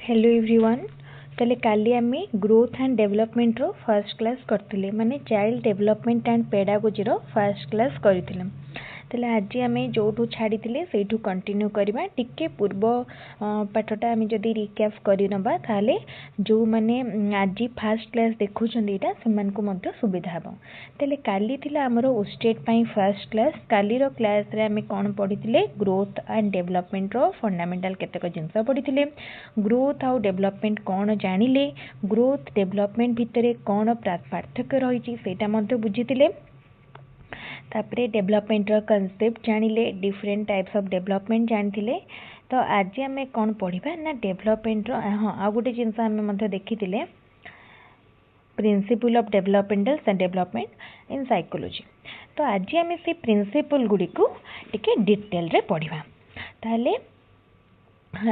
Hello everyone. ताले काली आमे ग्रोथ एंड डेवलपमेंट रो फर्स्ट क्लास करथिले माने चाइल्ड डेवलपमेंट एंड पेडागोजी रो फर्स्ट क्लास करथिले। ताले आज आमे जोठू छाड़ीथिले सेठू कंटिन्यू करबा। टिके पूर्व पाठटा आमे जदी रिकैप करि नबा ताले जो माने आज फर्स्ट क्लास देखुछन एटा समान को मध्ये सुविधा हबो। ताले काली थिला हमरो स्टेट पई फर्स्ट क्लास। काली रो क्लास रे आमे कोन पढिथिले ग्रोथ एंड डेवलपमेंट रो फंडामेंटल केतेक जिंस पढिथिले। ग्रोथ आउ डेवलपमेंट कौन जानिले, ग्रोथ डेवलपमेंट भितर कौन पार्थक्य रही सेटा मध्य बुझीथिले। तापरे डेवलपमेंट रो कांसेप्ट जानिले, डिफरेंट टाइप्स ऑफ डेवलपमेंट जानिथिले। तो आज आमे कौन पढ़िबा ना डेवलपमेंट रो आ गोटे जिंस आमे मध्य देखिथिले principle of developmental and development in psychology. तो आज आमे से प्रिंसिपल गुडी को टिके डिटेल रे पढ़िबा। ताले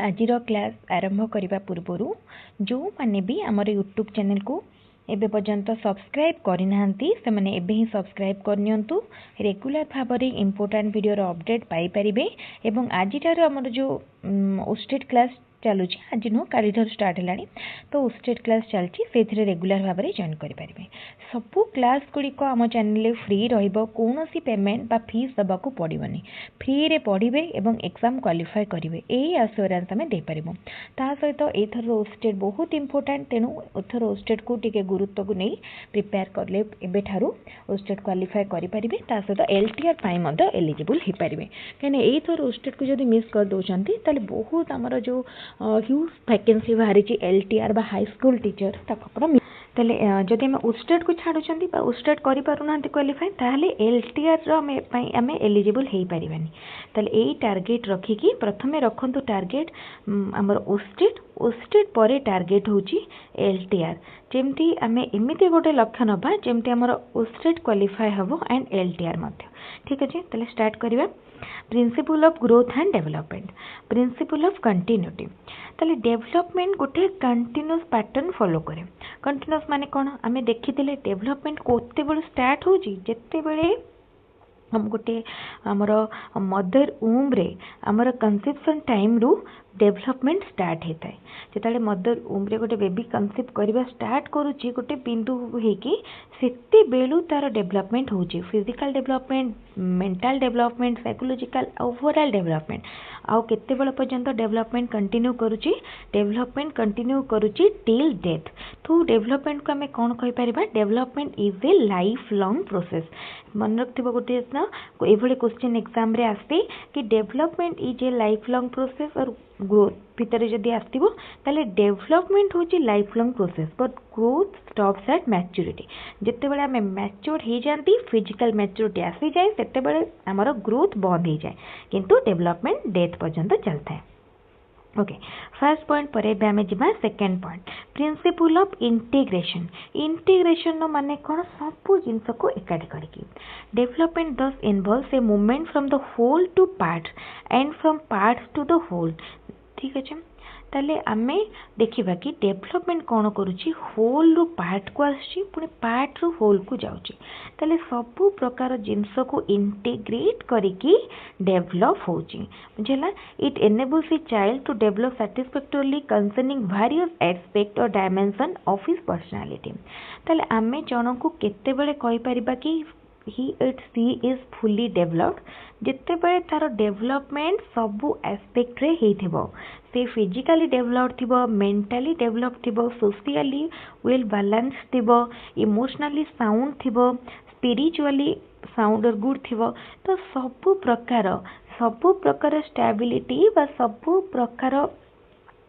आज क्लास आरंभ करने पूर्व जो माने भी आमर यूट्यूब चैनल को एबे पर्यंत सब्सक्राइब करना से माने एबे ही सब्सक्राइब करनियंतु। रेगुलर भाव में इम्पोर्टाट वीडियो अपडेट पाई परिबे। एवं आज आमर जो स्टेट क्लास चलुँ आज नुह काली स्टार्ट है तो स्टेट क्लास चलती से रेगुलर भाव में जॉइन करेंगे। सबू क्लास गुड़िक आम चैनल फ्री कौन सी पेमेंट बा फीस दबाक पड़ोनी। फ्री रे पढ़े एवं एग्जाम क्वालिफाई करेंगे यही आश्योरेंस आम देपर। ता सहित एथर स्टेट बहुत इम्पोर्टाट तेणु एथर स्टेट को टिके गुरुत्व को नहीं प्रिपेयर कले एबेठारु स्टेट क्वालिफाई करेंगे। ता सहित एलटीआर पाई एलिजिबल हो पारे। कहीं एथर स्टेट को जब मिस कर दौरान ताले बहुत आमर जो ह्यूज वैकेंसी बाहरी एलटीआर बा हाई स्कूल टीचर ताले जदि आम स्टेट को छाड़ुं स्टेट करें क्वालिफाई ताहले एलटीआर आम एलिजिबल हो पारानी। ताले यही टार्गेट रखिकी प्रथमे रखु टार्गेट आमर स्टेट पर टार्गेट होची एलटीआर। जमती आम एमती गोटे लक्ष्य नबा जमती आमर स्टेट क्वालिफाई हम एंड एलटीआर मध्य। ठीक अच्छे ताले स्टार्ट करिबा। Principle of growth and development, principle of continuity. ताले डेवलपमेंट गोटे कंटिन्यूअस पैटर्न फॉलो करे। कंटिन्यूअस माने कौन आम देखी डेवलपमेंट कोते बेले स्टार्ट होची जेते बेले हम गोटे आमर मदर वूम रे आमर कंसेप्शन टाइम रु डेवलपमेंट स्टार्ट होता है। जिते मदर वूम रे गोटे बेबी कंसेप्ट करवा स्टार्ट करुच्ची गोटे बिंदु होगी सेते बेलू तार डेवलपमेंट होची। Physical development, mental development, psychological overall development आउ केते बेल पर्यंत डेवलपमेंट कंटिन्यू करुच्ची। डेवलपमेंट कंटिन्यू करुच्ची टिल डेथ। तो डेवलपमेंट को आम कौन कहि परिबा, development is a lifelong process. मन रखिथिबा गोटे ना एभली क्वेश्चन एग्जाम रे आसे कि development is a lifelong process और ग्रोथ भितर जदि आसो ताले डेवलपमेंट होची life long process but growth stops at maturity. जिते बड़े आम मैच्योर हो जाती फिजिकल मैच्योरिटी आसी जाए सेते बड़े आमर ग्रोथ बंद हो जाए किंतु डेवलपमेंट डेथ पर्यंत चलता है। ओके फर्स्ट पॉइंट पर आम जा second point principle of integration. Integration माने कौन सब जिनस को एकाठी करके development does involves a movement from the whole to part and from part to the whole. ठीक अच्छे ताले आमे देखिबा कि डेवलपमेंट कौन करुच्ची होल रु पार्ट को आसी पुणी पार्ट रु होल को जाउची। ताले सबु प्रकार जिनस को इंटीग्रेट करिकी डेवलप होची बुझला। It enables a child to develop satisfactorily concerning various aspect और डायमेंशन ऑफ हिज पर्सनालिटी। ताले आमे जन को केते बेले कहि परिबा कि सी इज फुली डेवलप्ड जिते बड़े तार डेवलपमेंट सबू एस्पेक्ट रे हेइथिबो। से फिजिकली डेवलप्ड थिबो, मेंटली डेवलप्ड थिबो, सोशियली वेल बैलेंस थिबो, इमोशनली साउंड थिबो, स्पिरिचुअली साउंड और गुड थिबो। तो सबू प्रकार स्टेबिलिटी बा सबू प्रकार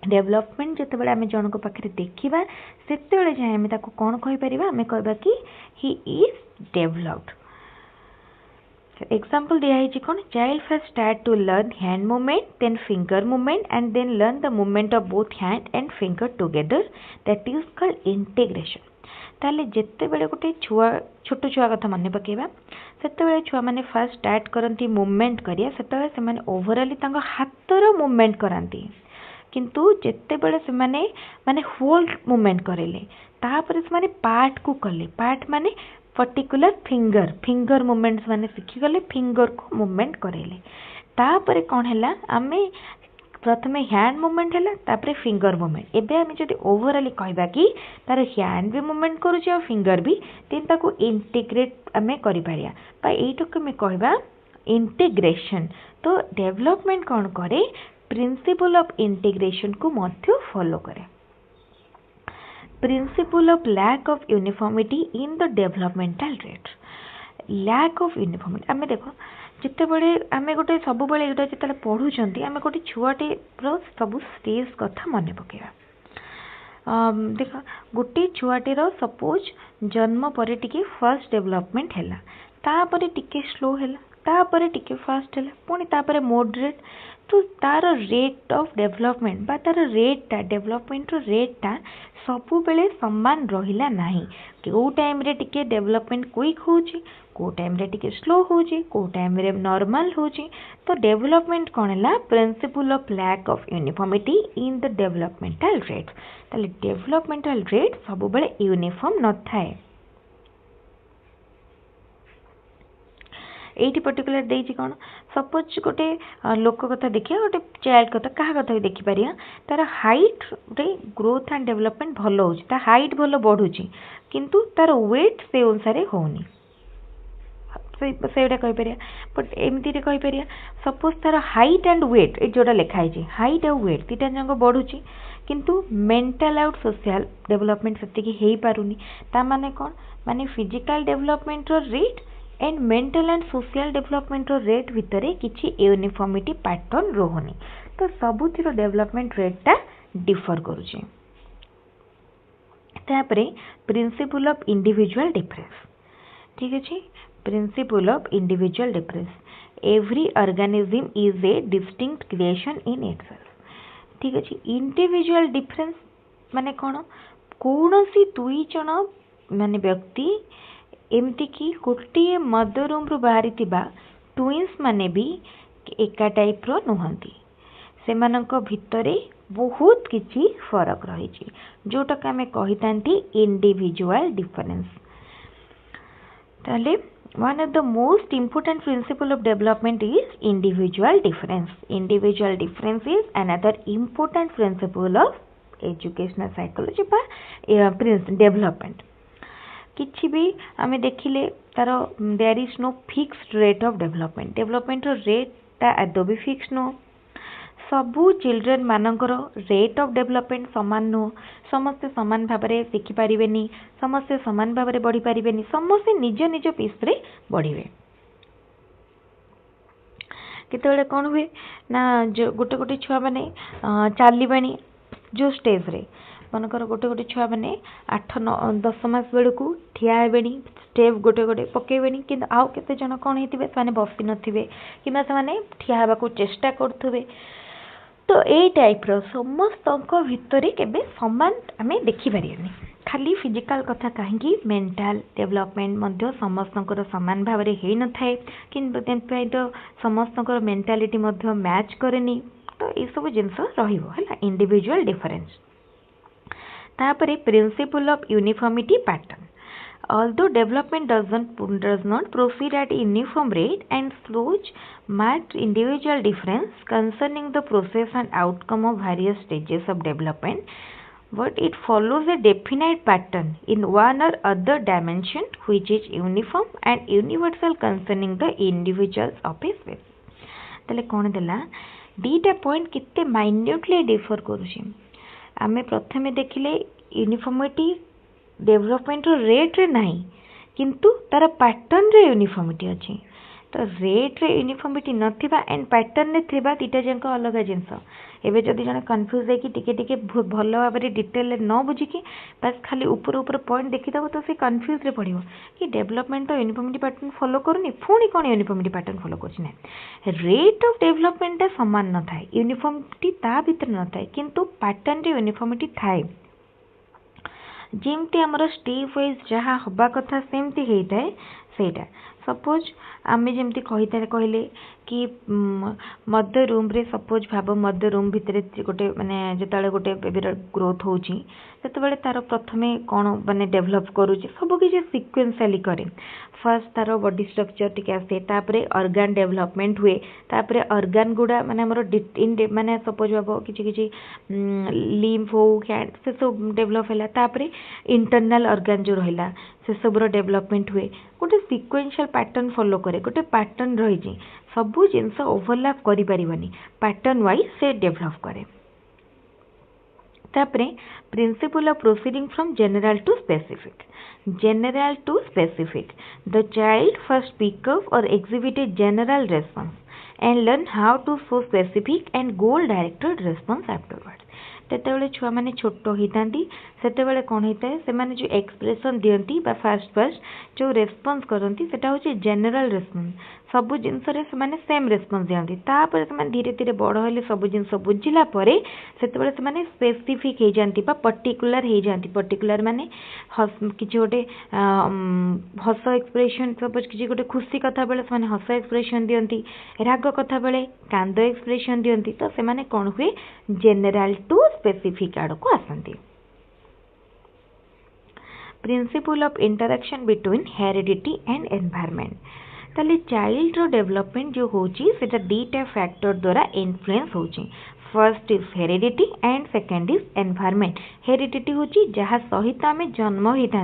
डेवलपमेंट जिते बड़े आम जनक पाखे देखा से जाए आम कौन कहीपर आम कह कि ही इज डेवलप्ड। एग्जाम्पल दिखाई कौन child first start to learn hand movement then finger movement and then learn the movement of both hand and finger together that is called integration. ताले जिते बेले गोटे छुआ छोट छुआ कथा मन पकेबा सेते छुआ मैंने फर्स्ट स्टार्ट करती मूवमेंट करिया से ओवरऑली हाथर मूवमेंट कराती किंतु जिते बेले से माने होल मूवमेंट करेले तापर से पार्ट को कले पार्ट माने पर्टिकुलर फिंगर मूवमेंट्स माने शिखिगले फिंगर को मूवमेंट करेले तापर कौन है आमे प्रथमे हैंड मूवमेंट है तापर फिंगर मूवमेंट एबे आम जब ओवराली कहबा कि तार हैंड भी मूवमेंट करुचे और फिंगर भी तेन ताको इंटीग्रेट आम कर एटक आम कहबा इंटीग्रेशन। तो डेवलपमेंट कौन करे प्रिंसिपल ऑफ इंटीग्रेशन को मध्य फॉलो करे। Principle of lack of uniformity in the developmental rate lack of uniformity आम देख जिते बड़े आम गोटे सब बड़े यहाँ जिते पढ़ुंट आम गोटे छुआटे सब स्टेज कथा मन पकेगा। देख गोटे छुआटे सपोज जन्म पर टिके फर्स्ट डेवलपमेंट है तापर टिके स्लो है तापर टिके फास्ट है पुणी तापर मॉडरेट। तो तार रेट ऑफ डेवलपमेंट बा तार रेटा डेवलपमेंट रेटा सबु बेले समान रहिला नाही। को टाइम रे टिके डेवलपमेंट क्विक होची को टाइम रे टिके स्लो होची को टाइम रे नॉर्मल होची। तो डेवलपमेंट कौन है principle of lack of uniformity in the developmental rate. ताले डेवलपमेंटल रेट सबु बेले यूनिफॉर्म न थाए। एटी पर्टिकुलर देइछि कौन सपोज गोटे लोक कथा देखिए गोटे चाइल्ड कथा क्या कथा भी देखिपर तार हाइट रे ग्रोथ एंड डेवलपमेंट भल हो हाइट भल बढ़ुची किंतु तार वेट से अनुसार होनी से कहीपर बट एमती कहीपर सपोज तार हाइट एंड वेट ये जोटा लिखाई हाइट और वेट दुटा जाक बढ़ुची किंतु मेंटल आउट सोशल डेवलपमेंट से पारुनी। ता माने कौन माने physical development rate and mental and social development rate भितर किसी यूनिफॉर्मिटी पैटर्न रोहनी। तो सबुतिर डेवलपमेंट रेटा डिफर करुचे। तापरे प्रिंसिपल ऑफ इंडिविजुअल डिफरेंस ठीक अच्छे principle of individual difference every organism is a distinct creation in itself ठीक अच्छे। इंडिविजुअल डिफरेंस माने कौन कौन सी दुई जन माने व्यक्ति एमती कि गोटे मदर रूम रु बाहरी ट्विन्स माने भी एका टाइप रो नुहंती से मानक भितरे बहुत किछि फरक रही जोटा कि आमे कहितांती इंडिविजुअल डिफरेंस। ताले one of the most important principle of development is individual difference. Individual difference is another important principle of educational psychology बा डेवलपमेंट। किछि भी आमे देखिले तार there is no fixed rate of development development rate ता आदौ भी फिक्स नो सबू चिल्ड्रेन मानकर रेट ऑफ डेवलपमेंट समान नुह समस्ते समान भाव में शिखिपारे समस्ते समान भाव में बढ़ी पारे समस्ते निज निज पीस रे बढ़े। केते कौन हुए ना जो गोटे गोटे छुआ मैंने चलवा जो स्टेज रे मनकर गोटे गोटे छुआ मैंने 8-10 मास बेलू ठिया स्टेप गोटे गोटे पकेबे कि आउ केते जन कौन होते से बसी नथिबे कि ठिया होगा चेष्टा करुवे। तो यही टाइप समस्त भितर केबे समान आम देखिपारे खाली फिजिकल कथा कहीं मेंटल डेवलपमेंट मध्य समस्त समान भाव में हो न थाए कि तो समस्त मेंटालिटी मैच करेनी। तो ये सब जिनस रहा इंडिविजुअल डिफरेंस। तापरे principle of uniformity pattern although development does not proceed at uniform rate and slows marked individual difference concerning the process and outcome of various stages of development, but it follows a definite pattern in one or other dimension which is uniform and universal concerning the individuals of a species। तले कौन देला दीटा point कितने minutely differ करुचे आमे प्रथमे देखिले uniformity development rate रे नहीं किंतु तार पैटर्न रे यूनिफॉर्मिटी अच्छी। तो रेट रे यूनिफॉर्मिटी नथिबा एंड पैटर्न रे थिबा दीटा जंक अलग जिनस एबे जदि जने कन्फ्यूज है कि टिके भल भाव में डिटेल न बुझिकी बस खाली ऊपर ऊपर पॉइंट देखिदब तो से कन्फ्यूज रे पड़िबो कि डेवलपमेंट तो यूनिफॉर्मिटी पैटर्न फॉलो करूनी पुणी कौन यूनिफॉर्मिटी पैटर्न फॉलो करछि ना रेट ऑफ डेवलपमेंट समान न थाए यूनिफॉर्मिटी ता भीतर न थाए किंतु पैटर्न रे यूनिफॉर्मिटी थाए जमती आमर स्टेप वाइज जहाँ हवा कथा सेमती होता है सेटा सपोज आमे जमती कहले कि मदर रूम रे सपोज भाव मदर रूम भितर गोटे माने जो गोटे बेबीर ग्रोथ होची से तार प्रथमे कौन माने डेभलप करुचे सबकि सिक्वेन्साली करे फर्स्ट तार बॉडी स्ट्रक्चर टिके आसे तापरे ऑर्गन डेवलपमेंट हुए तापरे ऑर्गन गुड़ा माने हमर माने सपोज भाव किछि लिम्फ हो से सब डेभलप हैला तापरे इंटरनल ऑर्गन जो रहिला से सबरो डेवलपमेंट हुए गोटे सिक्वेन्शियल पैटर्न फॉलो करे गोटे पैटर्न रही सबू जिनस ओवरलैप करि परिबनी पैटर्न वाइज से डेवलप करे तापरे principle of proceeding from general to specific the child first pick up or exhibit a general response and learn how to show specific and goal directed response afterwards तेतबेले छुआ माने छोट होता से कौन होता है से जो एक्सप्रेशन दियंती बा फर्स्ट जो रेस्पॉन्स करती सेटा होची जनरल रेस्पॉन्स सबु जिनस से सेम रेस्पॉन्स दियंती तापर से धीरे धीरे बड़ हेले सबु जिनस बुझिला परे सेतबेले से स्पेसिफिक हो जाती बा पर्टिकुलर हो जाती पर्टिकुलर माने किछि गोटे हस एक्सप्रेशन सपोज किछि गोटे खुशी कथा बेले से हस एक्सप्रेशन दियंती राग कथा बेले कांद एक्सप्रेशन दियंती तो से कौन हुए जनरल टू स्पेसिफिक आड़ को आसती principle of interaction between heredity and environment ताले चाइल्ड रो डेवलपमेंट जो होची सेटा दीटा फैक्टर द्वारा इन्फ्लुएंस होची first is heredity and second is environment heredity होची जहाँ सहित आम जन्म होता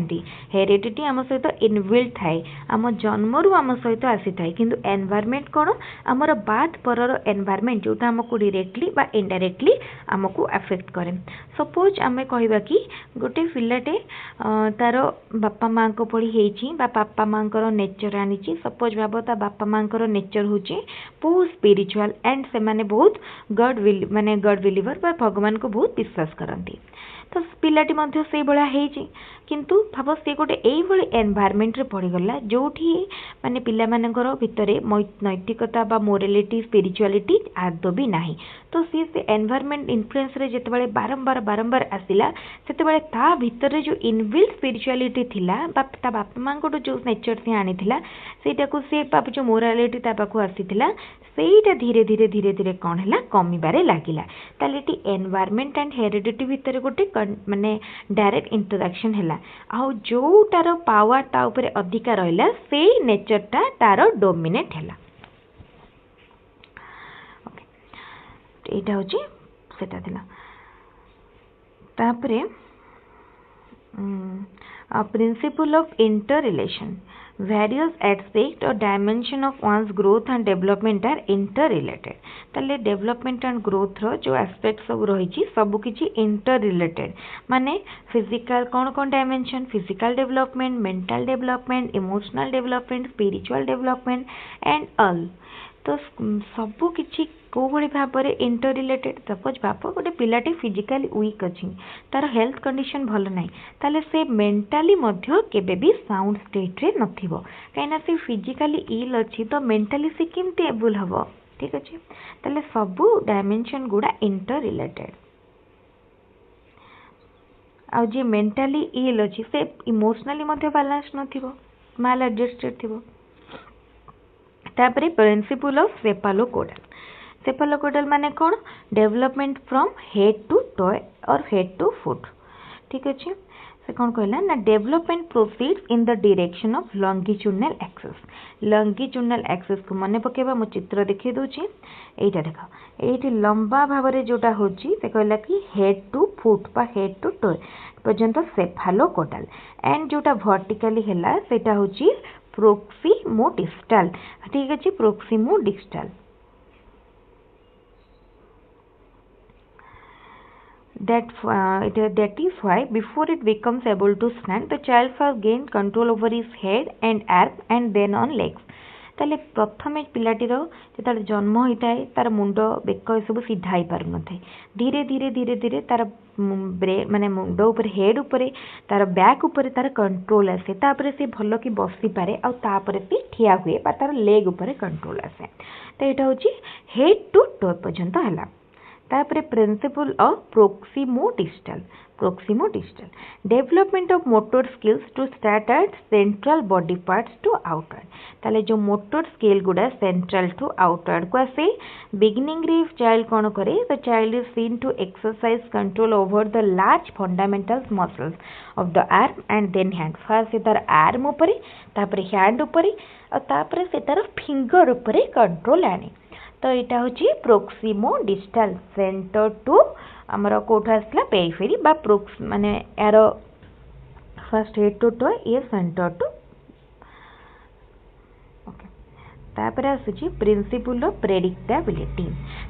हेरिडिटी आम सहित इनबिल्ट थाए आम जन्मरू आम सहित आसी थाए किंतु एनवायरनमेंट कौन आमर बाद परर एनवायरनमेंट जोटा आमको डायरेक्टली बा इनडायरेक्टली आमको अफेक्ट करे सपोज आम कहवा कि गोटे पिलाटे तार बापा माँ को पढ़ी होती बापा माँ नेचर आनी सपोज भाव ता बापा माँ नेचर हूँ बहुत स्पिरिचुअल एंड से माने बहुत गॉड बिलीवर बा भगवान को बहुत विश्वास करती तो पिलाटी मध्य से भाया होती किंतु भाव सी गोटे यही एनवायरनमेंट रे पड़गला जो माने पिला मानकर भितर नैतिकता बा मोरालिटी स्पिरिचुअलिटी आदौ भी नाही तो सी से एनवायरनमेंट इन्फ्लुएंस रे जिते बारंबार बारंबार आसिला से ता भितर जो इनबिल्ट स्पिरिचुअलिटी थिला बा ता बापा माँ जो नेचर से आनीला सेटा को सी जो मोरालिटी ता पाखु आसीथिला सेटा धीरे धीरे धीरे धीरे कौन है कमिबारे लागिला ताले एनवायरनमेंट एंड हेरिडिटी भितर गोटे माने डायरेक्ट इंटरेक्शन है आउ जोटार पावर ता उपरे अधिका रहिला से नेचरटा तार डोमिनेट है ओके एटा होची सेटा थिला तापरे principle of inter relation various aspects or dimension of one's growth and development are interrelated ताले development and growth रो जो aspects सब रही सब किछि interrelated माने physical कौन dimension physical development mental development emotional development spiritual development and all तो सबू किछि को भली भाव में इंटर रिलेटेड सपोज भाव गोटे पिलाटे फिजिकली वीक अच्छी तार हेल्थ कंडीशन भल ना ताले से मेंटाली मध्य केबे भी साउंड स्टेट रे नथिबो कहीं से फिजिकली इल अच्छी तो मेंटाली से केमती एबल हम ठीक अच्छे ताले सबू डायमेंशन गुड़ा इंटर रिलेटेड आ जे मेंटाली इल अच्छी से इमोशनली मध्य बैलेंस नथिबो माल एडजस्टेड थिबो तापरे प्रिंसिपल ऑफ सेफालोकोडल माने कौन development from head to toe और हेड टू फुट ठीक अच्छे से कौन कहला ना development proceeds in the direction of longitudinal axis को मन पकेबा मो चित्र देखि दोची एटा देखो एठी लंबा भाव रे जोटा होची से कहला कि हेड टू फुट बा हेड टू टॉय पर्यंत सेफालोकोडल एंड जोटा वर्टिकली हैला सेटा होची प्रोक्सिमोडिस्टल ठीक अच्छे प्रोक्सिमोडिस्टल that is why before it becomes able to stand the child first gain control over his head and arm and then on legs ताले प्रथमे पिलाटीर जो जन्म होता है तार मुंड बेक सब सीधा ही पार न धीरे धीरे धीरे धीरे तार माने मुंड उपर हेड उपर तार बैक उपर तार कंट्रोल आसे तापर से भल कि बसी पारे आ तापर से ठिया हुए तार लेग उपर कंट्रोल आसे तो यहाँ हूँ हेड टू टो पर्यंत है तापर principle of proximodistal development of motor skills to start at central body parts to outward ताले जो मोटर स्किल गुडा सेंट्रल टू आउटवर्ड को आसे बिगिनिंग रे चाइल्ड कौन करे the child is seen to exercise control over the large fundamental muscles of the arm and then hand first से तार आर्म ऊपर तापर हैंड ऊपर और तापर से तार फिंगर ऊपर कंट्रोल आने तो यहाँ हूँ प्रोक्सिमो डिस्टल सेंटर टू आमर कौट आसला पेरिफेरी बा प्रोक्स माने यार फर्स्ट हेड टू टो ये सेंटर टू तापर आसूची principle of predictability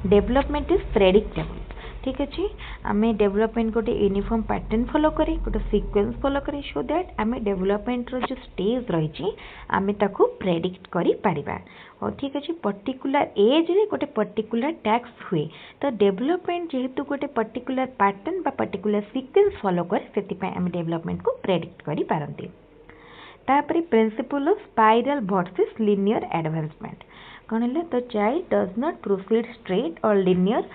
development is predictable ठीक अच्छे आम डेवलपमेंट गोटे यूनिफॉर्म पैटर्न फॉलो करें गोटे सीक्वेंस फॉलो करें सो दैट आम डेवलपमेंट रो जो स्टेज रही आम ताको प्रेडिक्ट करि पारिबा और ठीक अच्छे पर्टिकुलर एज रे गोटे पर्टिकुलर टैक्स हुए तो डेवलपमेंट जेहेतु गोटे पर्टिकुलर पैटर्न बा पर्टिकुलर सीक्वेंस फॉलो करे से आम डेवलपमेंट को प्रेडिक्ट करि पारंती तापर principle of spiral versus linear advancement कौन है the child does not proceed straight और linear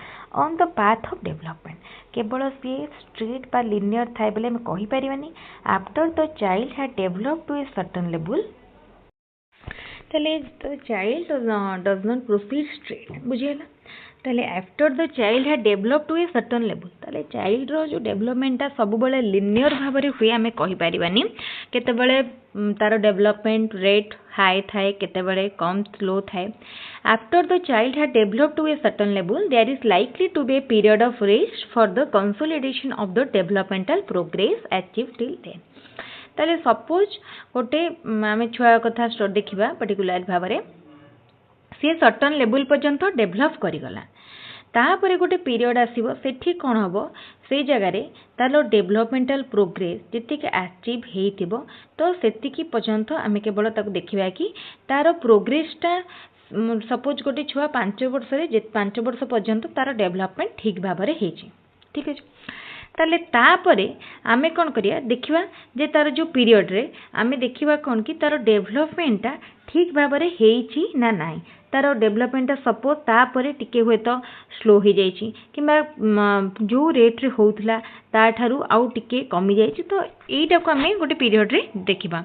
on the path of development केवल सी स्ट्रेट बा लिनियर थाए बोले आम कहि परिबानी after the child had develop to a certain level the child does not proceed straight बुझीगला ताले after the child had develop to a certain level ताले चाइल्ड रो जो डेवलपमेंटा सब बेले लिनियर भाव में हुए आम कहि परिबानी केतेबेले तार डेवलपमेंट रेट हाई थाए केतेबेले कम स्लो थाए after the child had develop to a certain level there is likely to be a period of rest for the consolidation of the developmental progress achieve till then ताले suppose गोटे आम छुआ कथा देखा पर्टिकुलर भाव में सी सर्टन लेवल पर्यंत डेभलप करिगला तापर गोटे पीरियड आसीबो सेठी कोन हबो से जगह रे तालो डेवलपमेंटल प्रोग्रेस जेतिक अचीव हेइतिबो तो सेतिकी पर्यंत आमे केवल ताको देखिबा कि तार प्रोग्रेसटा सपोज गोटे छुआ 5 वर्ष रे 5 वर्ष पर्यंत तार डेवलपमेंट ठीक भाव में हेछि ठीक अछि ताले तापरे आमे कोन करिया देखिबा जे तार जो पीरियड रे आमे देखिबा कोन कि तार डेवलपमेंटटा ठीक भाव में हेछि ना नाही तार डेवलपमेंट सपोज तापर टिके हुए तो स्लो हो जाइए कि जो रेट रे होउथला ता ठारू आउ टिके कमी जाइए तो यहीटा को आम गोटे पीरियड रे देखिबा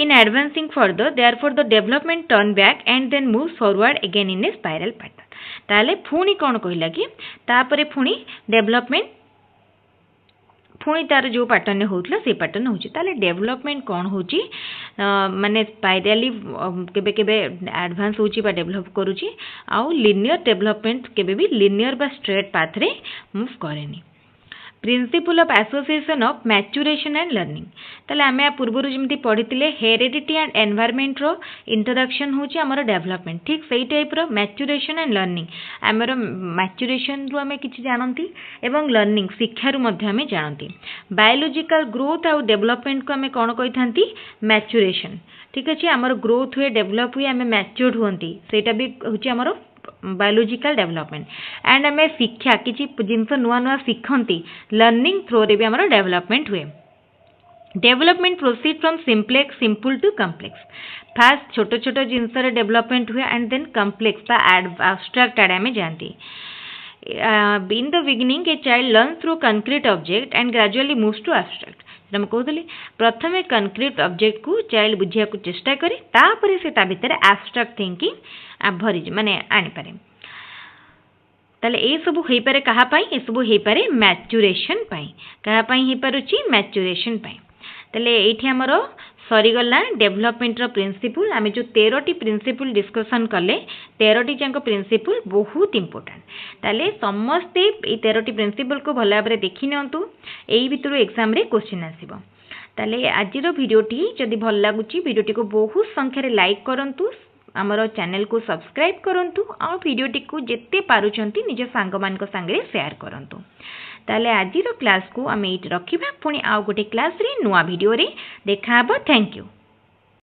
in advancing further therefore the development turn back and then move forward again in a spiral pattern ताले पुणी कौन कहला कि तापरे पुणी डेवलपमेंट पुणी तार जो पैटर्न होउथला से पैटर्न होची ताले डेवलपमेंट कौन होची माने स्पाइराली केबे केबे एडवांस होची बा डेवलप करूची आउ लिनियर डेवलपमेंट केबे भी लिनियर बा स्ट्रेट पाथ रे मूव करेनी principle of association of maturation and learning ताले आमे पूर्वरु जेमती पढ़ितिले हेरिडिटी एंड एनवायरनमेंट रो इंट्रोडक्शन होची हमर डेवलपमेंट ठीक सही टाइप रो मैच्यूरेशन एंड लर्निंग हमर मैच्यूरेशन रो आमे किछि जानंती एवं लर्निंग शिक्षा रो मध्ये आमे जानंती बायोलॉजिकल ग्रोथ और डेवलपमेंट को आमे कोन कहिथांती मैच्यूरेशन ठीक अछि हमर ग्रोथ हुए डेवलप हुए आमे मैच्योर्ड होंती सेटा भी होची हमर बायोलॉजिकल डेवलपमेंट एंड आम शिक्षा किसी जिनस नुआ नुआ शिखती लर्निंग थ्रो रे भी हमर डेवलपमेंट हुए development proceed from simple to complex fast छोट छोट जिनस डेवलपमेंट हुए एंड देन कम्प्लेक्स एब्स्ट्रैक्ट आड़े आम जाती in the beginning a child learns through concrete object and gradually moves to abstract हम कहते प्रथम कंक्रीट ऑब्जेक्ट को चाइल्ड बुझिया को चेष्टा करे तापर से ता भीतर एब्स्ट्रैक्ट थिंकिंग भरी माने आनी पारे ताले ए सब होई पारे कहा पाई ए सब होई पारे मैच्यूरेशन पाई कहा पाई होई पारुची मैच्यूरेशन पाई ताले एठी हमरो सरीगला डेवलपमेंट रो प्रिंसिपल आमे जो 13टी प्रिंसिपल डिस्कशन कले 13टी जांको प्रिंसिपल बहुत इंपोर्टेंट ताले समस्ते ए 13टी प्रिंसिपल को भला भाबरे देखि नियंतु एई भितरु एग्जाम रे क्वेश्चन आसीबो ताले आजिरो वीडियोटी जदि भल लागुची वीडियोटी को बहुत संख्या रे लाइक करंतु आमर चैनल को सब्सक्राइब करंतु आ वीडियोटी को जेते पारुचंती निज सांग मान को संगे शेयर करंतु ताले आजिरो क्लास को आमे एठी रखिबा पुणी आउ गोटे क्लास रे नुआ वीडियो रे देखा हबो थैंक यू।